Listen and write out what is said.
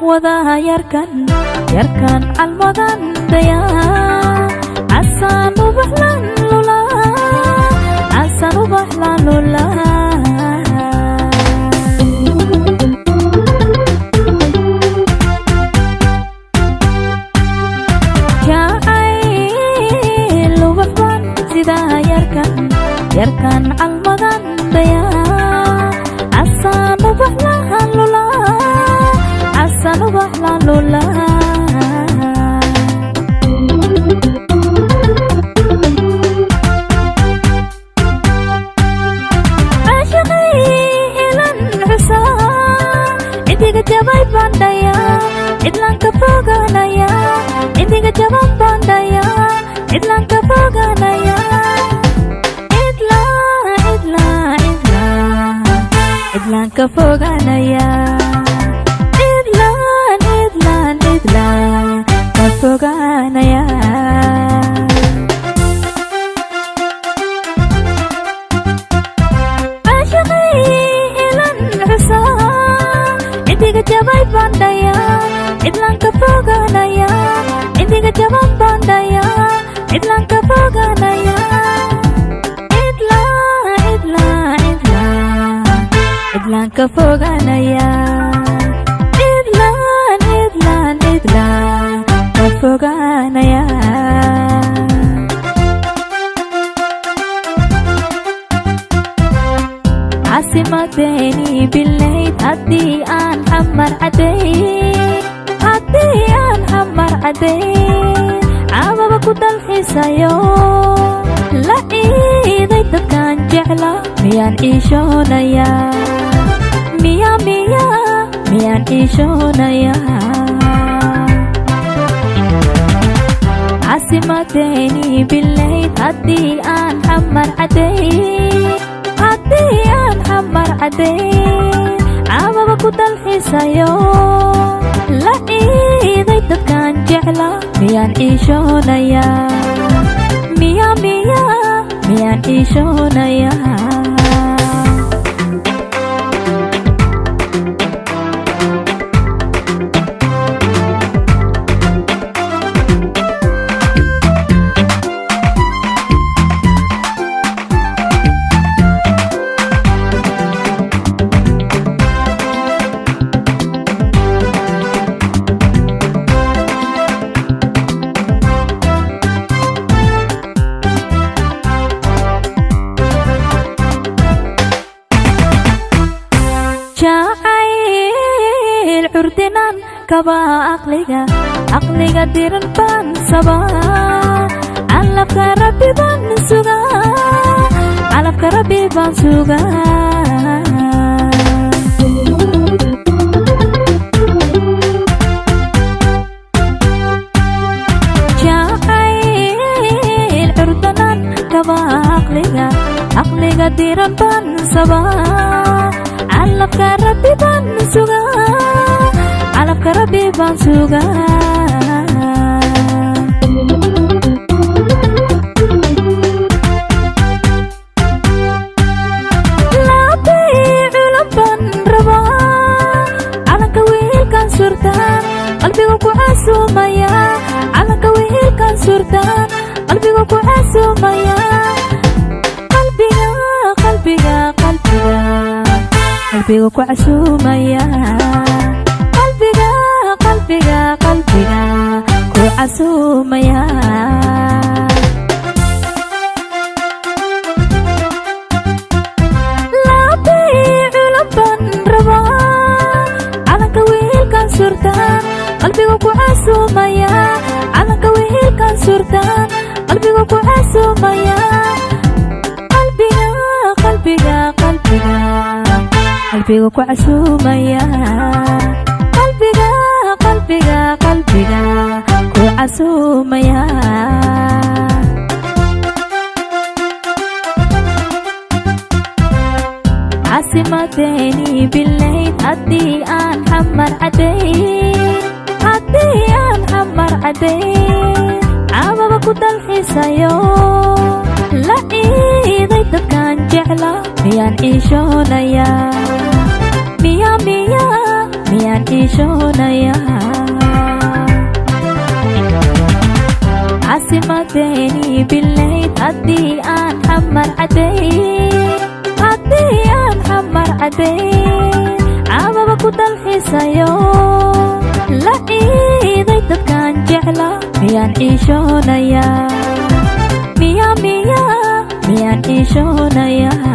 wadaha yarkan almadan daya asan ubahlan lula jacayl ubahlan sida yarkan almadan daya asan ubahlan lula عاشقي إلى الحسان إنتي جبال باندايا إدلان كفوغانايا إنتي جبال باندايا إدلان كفوغانايا إدلان كفوغانايا كفوغانايا عاشقي إلى الحسان إنتي جبال باندايا إدلان كفوغانايا إنتي جبال باندايا إدلان كفوغانايا إدلان كفوغانايا كفوغانايا عاصمتيني بالليل هدي حمر عدي عابا كنت الحسايو لا إيدي تبكان جعلا ميان إيشونايا ميان إيشونايا عاصمتيني بالليل هدي حمر عدي عابا كنت الحسايو لا إيدي تبكان جعلا ميان إيشونايا ميان إيشونايا jacayl curdinan kaba aqliga diran baan sabaa calafka rabbi baan sugaa jacayl curdinan kaba aqliga diran baan sabaa calafka rabbi baan sugaa laabay culan baan rabaa calanka wiilkan surtaan qalbiga ku casuumaya calanka wiilkan surtaan qalbiga ku casuumaya qalbiga ku casuumaya qalbiga ku casuumaya laabay culan baan rabaa calanka wiilkan surtaan qalbiga ku casuumaya calanka wiilkan surtaan qalbiga ku casuumaya qalbiga ku casuumaya qalbiga ku casuumaya عاصمتيني بالليل هدي حمر عدي عابا كنت الحسايو لا إيدي تبكان جعلا ميان إيشونايا ميا miyaan ciishoonayaa caasimadeeni bilayd haddii aan xamar cadayn caababa ku dalxiisayo la ciiday dadkaan jecla miyaan ciishoonayaa miyaan ciishoonayaa